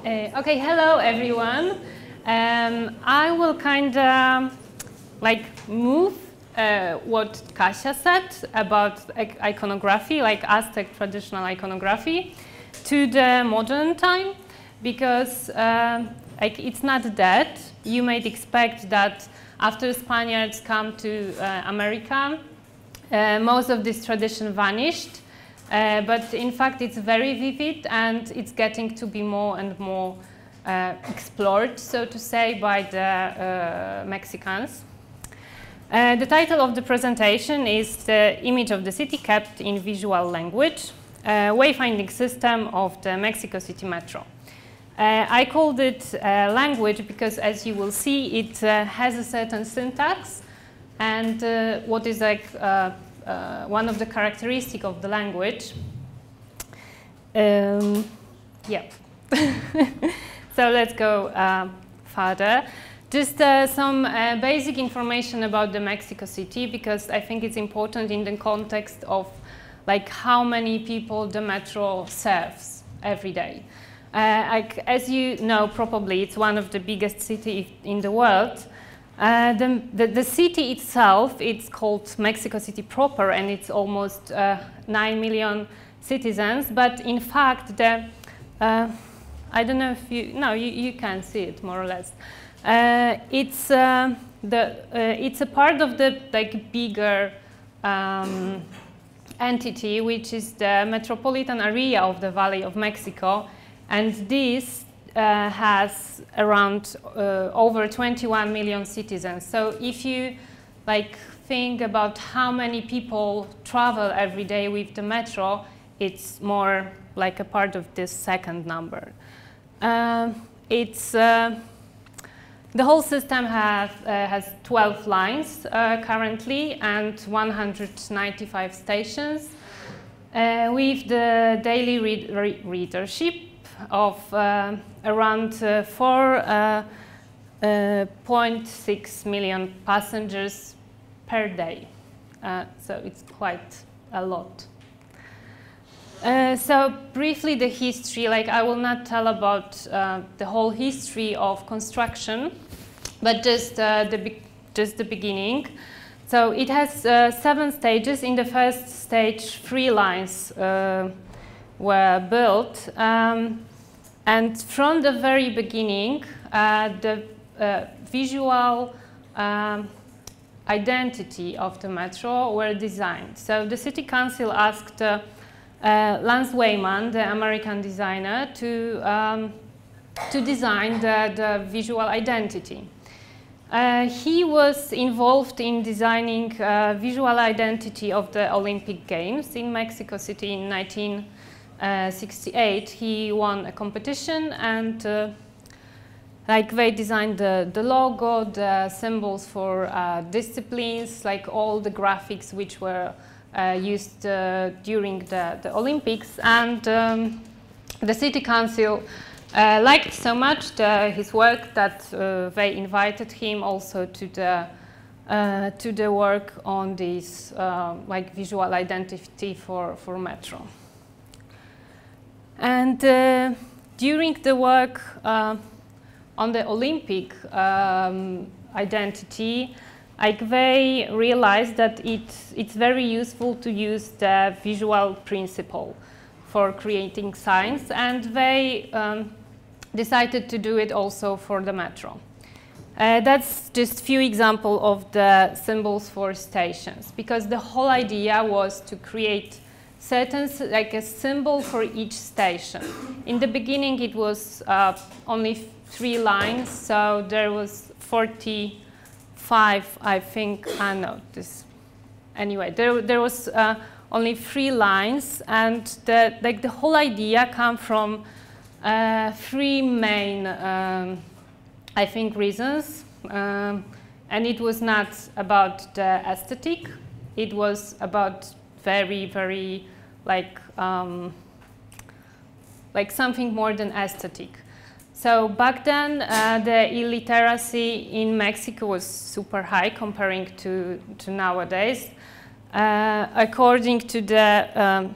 Okay, hello everyone. I will kind of move what Kasia said about iconography, like Aztec traditional iconography, to the modern time, because it's not dead. You might expect that after Spaniards come to America, most of this tradition vanished. But in fact, it's very vivid, and it's getting to be more and more explored, so to say, by the Mexicans. The title of the presentation is The Image of the City Kept in Visual Language, Wayfinding System of the Mexico City Metro. I called it language because, as you will see, it has a certain syntax, and what is one of the characteristics of the language. Yeah. So let's go further. Just some basic information about the Mexico City, because I think it's important in the context of how many people the metro serves every day. As you know, probably it's one of the biggest cities in the world. The city itself, it's called Mexico City proper, and it's almost 9 million citizens. But in fact, I don't know if you can see it more or less. It's a part of the bigger entity, which is the metropolitan area of the Valley of Mexico, and this has around over 21 million citizens. So if you think about how many people travel every day with the metro, it's more like a part of this second number. The whole system has 12 lines currently and 195 stations, with the daily readership of around 4.6 million passengers per day. So it's quite a lot. So briefly, the history, I will not tell about the whole history of construction, but just the beginning. So it has 7 stages. In the first stage, 3 lines were built. And from the very beginning, the visual identity of the metro were designed. So the city council asked Lance Wayman, the American designer, to design the visual identity. He was involved in designing visual identity of the Olympic Games in Mexico City in 1968. He won a competition, and they designed the logo, the symbols for disciplines, all the graphics which were used during the Olympics. And the city council liked so much his work that they invited him also to the work on this visual identity for Metro. And during the work on the Olympic identity, they realized that it's very useful to use the visual principle for creating signs, and they decided to do it also for the metro. That's just a few examples of the symbols for stations, because the whole idea was to create certain, a symbol for each station. In the beginning, it was only 3 lines, so there was 45, I think. No, this. Anyway, there was only 3 lines, and the whole idea came from 3 main, I think, reasons. And it was not about the aesthetic. It was about very, very something more than aesthetic. So back then, the illiteracy in Mexico was super high comparing to nowadays. According to the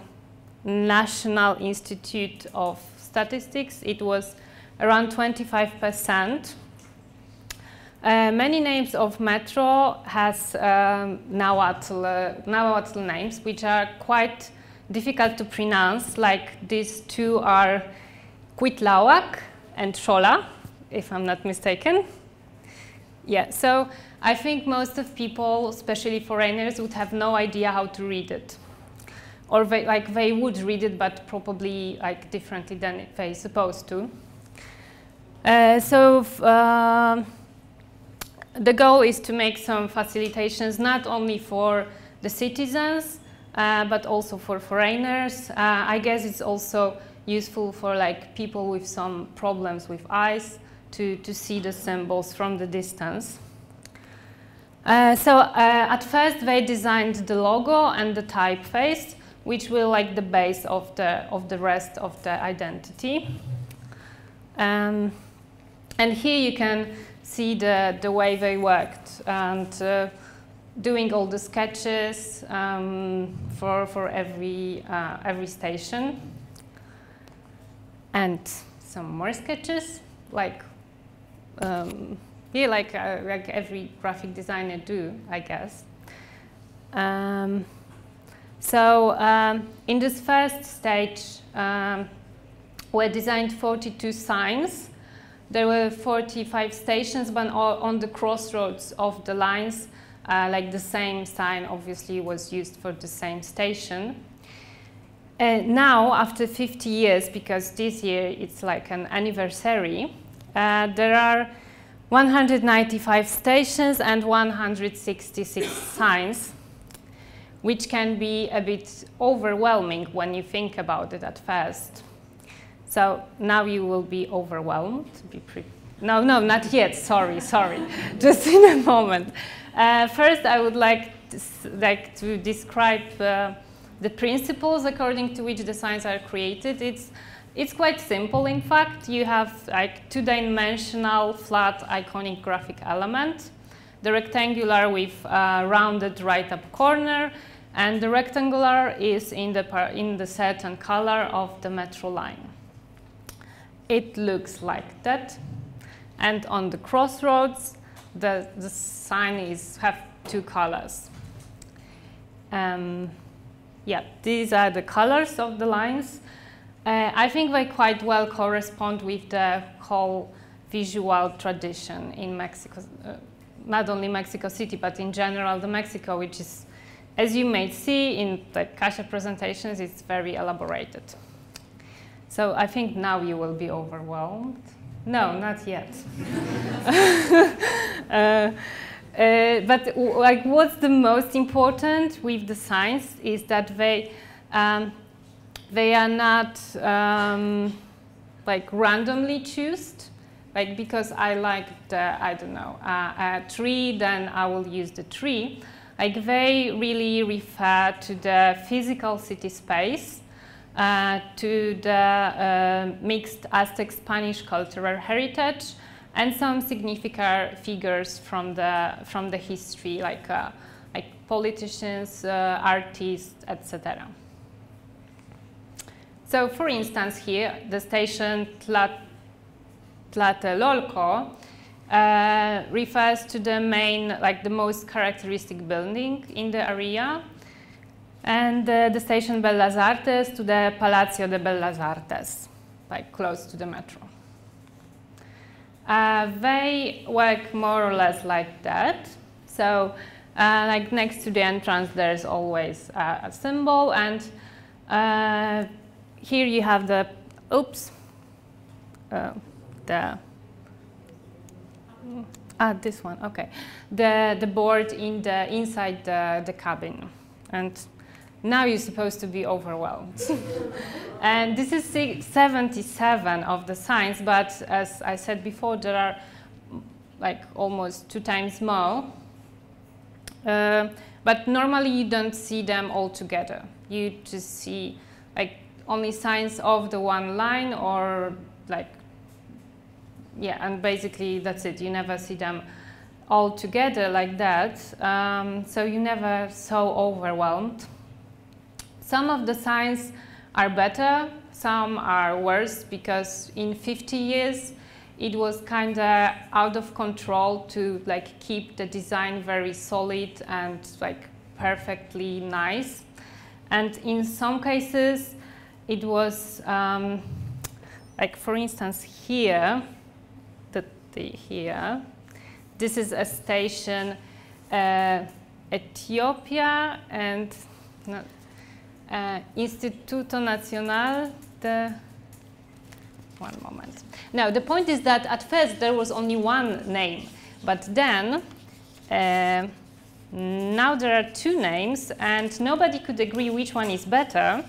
National Institute of Statistics, it was around 25%. Many names of metro has Nahuatl names, which are quite difficult to pronounce. Like these two are Cuitlahuac and Xola, if I'm not mistaken. Yeah, so I think most of people, especially foreigners, would have no idea how to read it. Or they would read it, but probably like differently than they're supposed to. The goal is to make some facilitations not only for the citizens, but also for foreigners. I guess it's also useful for like people with some problems with eyes to see the symbols from the distance. At first they designed the logo and the typeface, which will like the base of the rest of the identity. And here you can see the way they worked and doing all the sketches for every station, and some more sketches like like every graphic designer do, I guess. In this first stage, were designed 42 signs. There were 45 stations, but on the crossroads of the lines, like the same sign obviously was used for the same station. Now, after 50 years, because this year it's like an anniversary, there are 195 stations and 166 signs, which can be a bit overwhelming when you think about it at first. So now you will be overwhelmed. No, not yet. Sorry. Just in a moment. First, I would like to describe the principles according to which the signs are created. It's quite simple. In fact, you have like two-dimensional flat iconic graphic element, the rectangular with rounded right-up corner, and the rectangular is in the certain color of the metro line. It looks like that, and on the crossroads, the sign have two colors. Yeah, these are the colors of the lines. I think they quite well correspond with the whole visual tradition in Mexico, not only Mexico City, but in general, the Mexico, which is, as you may see in the Kasia presentations, it's very elaborated. So I think now you will be overwhelmed. No, not yet. But like, what's the most important with the signs is that they are not like randomly chosen. Like, because I like a tree, then I will use the tree. Like, they really refer to the physical city space, to the mixed Aztec-Spanish cultural heritage, and some significant figures from the history, like politicians, artists, etc. So, for instance, here the station Tlatelolco refers to the main, like the most characteristic building in the area, and the station Bellas Artes to the Palacio de Bellas Artes, like close to the metro. They work more or less like that. So, like next to the entrance, there's always a symbol, and here you have the, this one, okay. The board inside the cabin. And now you're supposed to be overwhelmed. And this is 77 of the signs, but as I said before, there are like almost 2 times more. But normally you don't see them all together. You just see like only signs of the one line, or like, yeah, and basically that's it. You never see them all together like that. So you're never so overwhelmed. Some of the signs are better, some are worse because in 50 years it was kind of out of control to like keep the design very solid and like perfectly nice. And in some cases it was like, for instance, here, here, this is a station, Ethiopia and Instituto Nacional de... One moment. No, the point is that at first there was only one name, but then now there are two names and nobody could agree which one is better.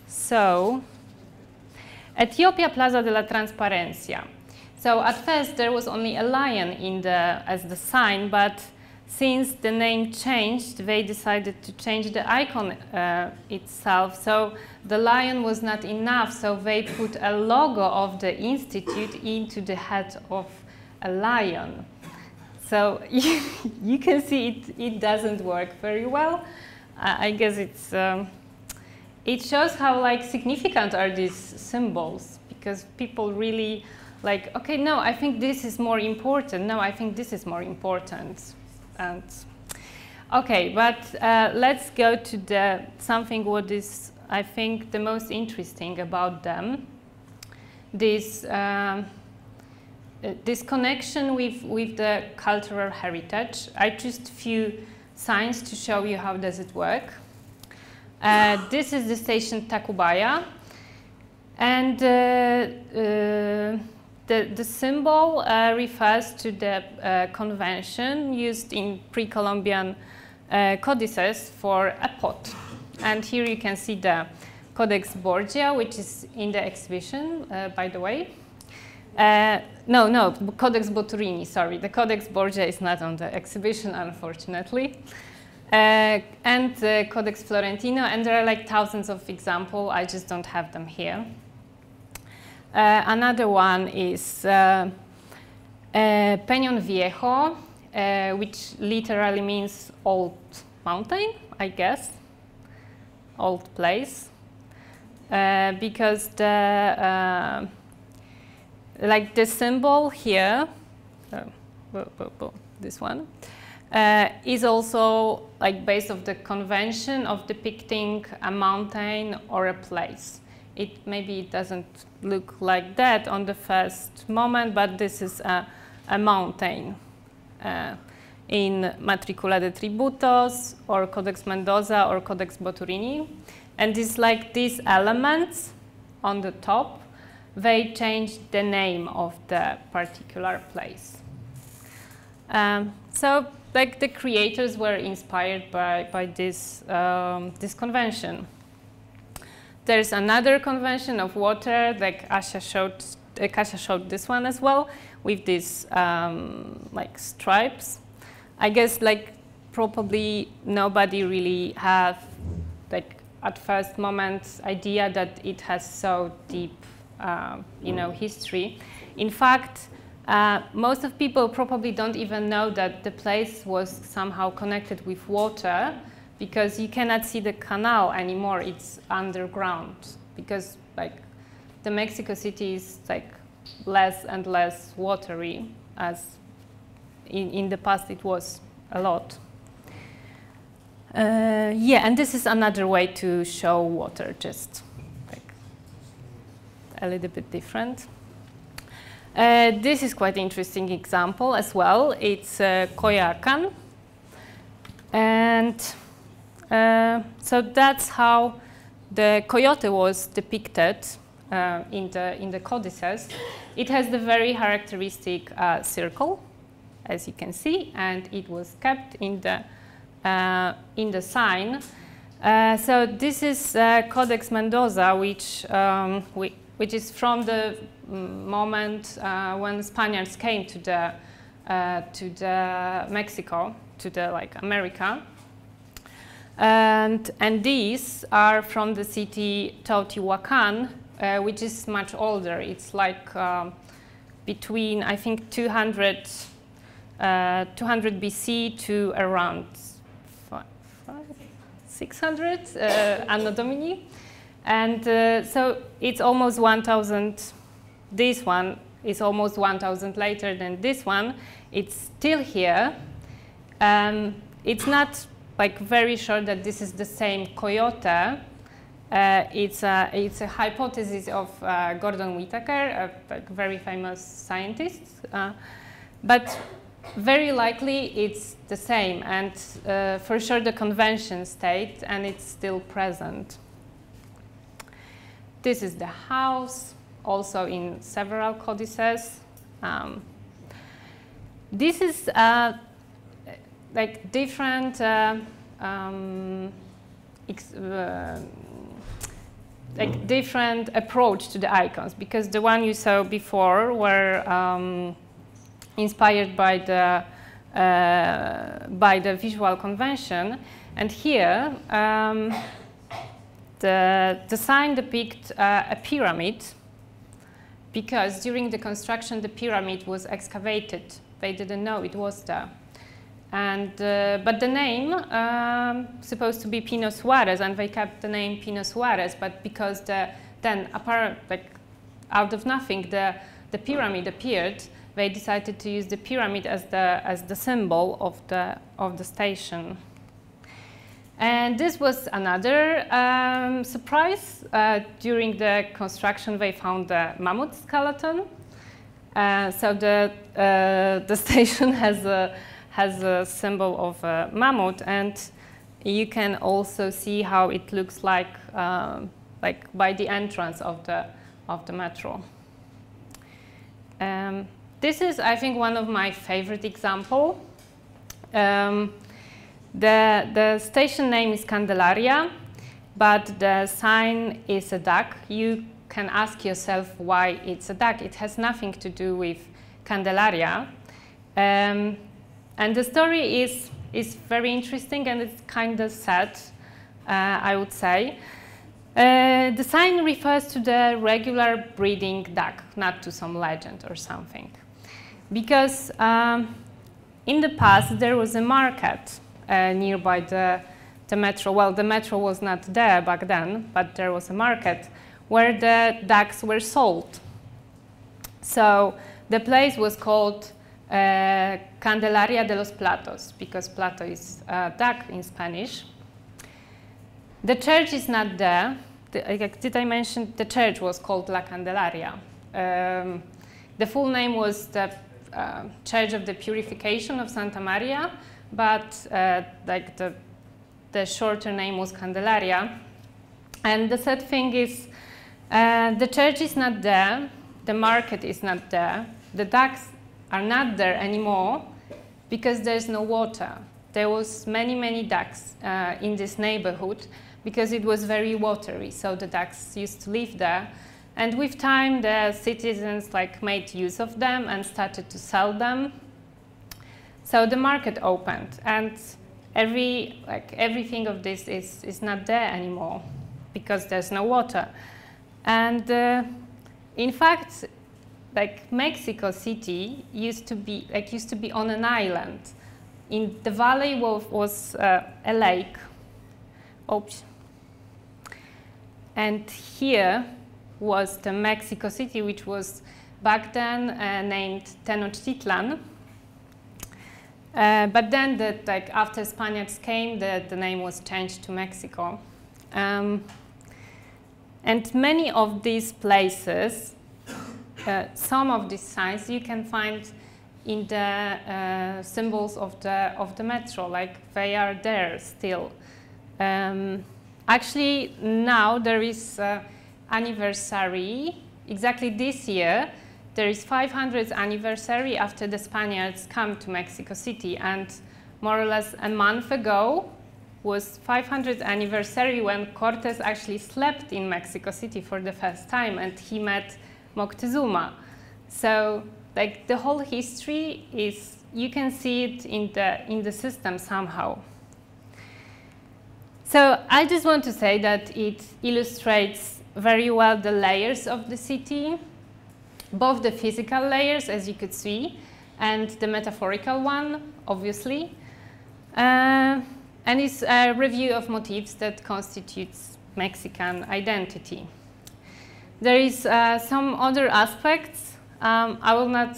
So, Ethiopia Plaza de la Transparencia. So at first there was only a lion in as the sign, but since the name changed, they decided to change the icon itself. So the lion was not enough, so they put a logo of the institute into the head of a lion. So you can see it doesn't work very well. I guess it shows how like significant are these symbols, because people really like, okay, no, I think this is more important. No, I think this is more important. And okay, but let's go to something what is, I think, the most interesting about them. This this connection with the cultural heritage. I just few signs to show you how does it work. This is the station Tacubaya, and the symbol refers to the convention used in pre-Columbian codices for a pot. And here you can see the Codex Borgia, which is in the exhibition, by the way. No, Codex Boturini, sorry. The Codex Borgia is not on the exhibition, unfortunately. And the Codex Florentino, and there are like thousands of examples. I just don't have them here. Another one is Peñón Viejo, which literally means old mountain, I guess, old place, because like the symbol here, this one, is also like based of the convention of depicting a mountain or a place. Maybe it doesn't look like that on the first moment, but this is a mountain in Matricula de Tributos or Codex Mendoza or Codex Boturini. And it's like these elements on the top, they changed the name of the particular place. So like the creators were inspired by this, this convention. There's another convention of water, like Kasia showed this one as well, with these like stripes. I guess like probably nobody really have like at first moment idea that it has so deep history. In fact, most of people probably don't even know that the place was somehow connected with water, because you cannot see the canal anymore. It's underground, because like the Mexico City is like less and less watery, as in the past it was a lot. Yeah, and this is another way to show water, just like a little bit different. This is quite interesting example as well. It's Coyoacán, and so that's how the coyote was depicted in the codices. It has the very characteristic circle, as you can see, and it was kept in the sign. So this is Codex Mendoza, which is from the moment when Spaniards came to the Mexico, to the like America. And these are from the city Teotihuacan, which is much older. It's like between, I think, 200 BC to around 600 Anno Domini. And so it's almost 1,000. This one is almost 1,000 later than this one. It's still here. It's not like very sure that this is the same coyote. It's a hypothesis of Gordon Whittaker, a like, very famous scientist. But very likely it's the same, and for sure the convention stayed, and it's still present. This is the house, also in several codices. This is like different like different approach to the icons, because the one you saw before were inspired by the visual convention, and here the sign depicts a pyramid, because during the construction the pyramid was excavated. They didn't know it was there. And, but the name supposed to be Pino Suarez, and they kept the name Pino Suarez, but because then apparent, like, out of nothing the pyramid appeared, they decided to use the pyramid as the symbol of the station. And this was another surprise. During the construction they found the mammoth skeleton. So the station has a symbol of a mammoth, and you can also see how it looks like by the entrance of the metro. This is, I think, one of my favorite examples. The station name is Candelaria, but the sign is a duck. You can ask yourself why it's a duck. It has nothing to do with Candelaria. And the story is very interesting, and it's kind of sad, I would say. The sign refers to the regular breeding duck, not to some legend or something. Because in the past there was a market nearby the metro. Well, the metro was not there back then, but there was a market where the ducks were sold. So the place was called Candelaria de los Platos, because plato is duck in Spanish. The church is not there. Did I mention the church was called La Candelaria? The full name was the Church of the Purification of Santa Maria, but like the shorter name was Candelaria. And the sad thing is, the church is not there, the market is not there, the ducks are not there anymore because there's no water. There was many ducks in this neighborhood because it was very watery, so the ducks used to live there. And with time, the citizens made use of them and started to sell them. So the market opened, and everything of this is not there anymore because there's no water. And in fact, Mexico City used to be on an island. In the valley was a lake. Oops. And here was the Mexico City, which was back then named Tenochtitlan. But then, after Spaniards came, the name was changed to Mexico. And many of these places, some of these signs you can find in the symbols of the metro, they are there still. Actually, now there is anniversary. Exactly this year, there is 500th anniversary after the Spaniards come to Mexico City, and more or less a month ago was 500th anniversary when Cortés actually slept in Mexico City for the first time, and he met Moctezuma. So, the whole history is, you can see it in the system somehow. So I just want to say that it illustrates very well the layers of the city, both the physical layers, as you could see, and the metaphorical one, obviously. And it's a review of motifs that constitutes Mexican identity. There is some other aspects. I will not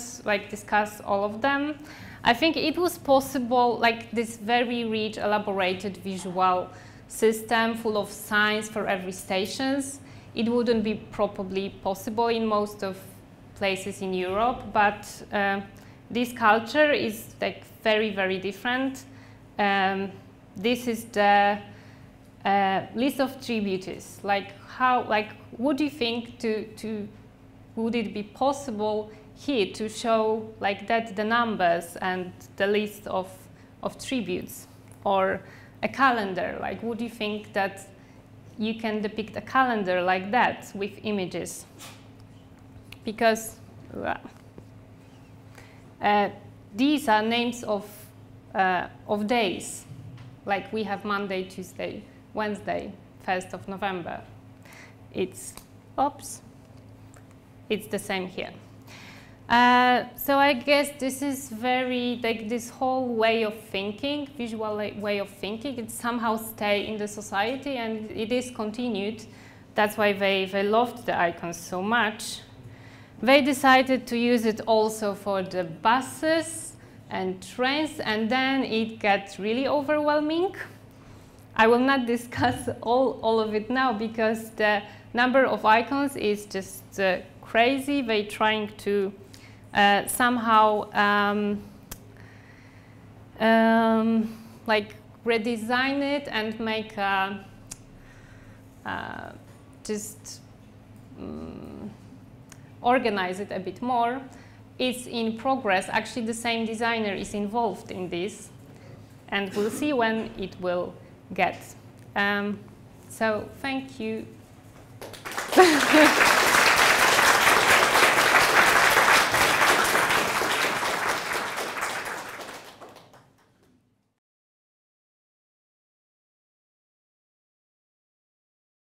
discuss all of them. I think it was possible, this very rich, elaborated visual system full of signs for every stations. It wouldn't be probably possible in most of places in Europe, but this culture is very, very different. This is the list of tributaries. Would you think would it be possible here to show the numbers and the list of tributes, or a calendar? Would you think that you can depict a calendar like that with images? Because these are names of days. We have Monday, Tuesday, Wednesday, 1st of November. It's the same here. So I guess this is very, this whole way of thinking, visual way of thinking, it somehow stay in the society, and it is continued. That's why they loved the icons so much. They decided to use it also for the buses and trains, and then it gets really overwhelming. I will not discuss all of it now, because the number of icons is just crazy. They're trying to somehow redesign it and make organize it a bit more. It's in progress. Actually, the same designer is involved in this, and we'll see when it will get. So thank you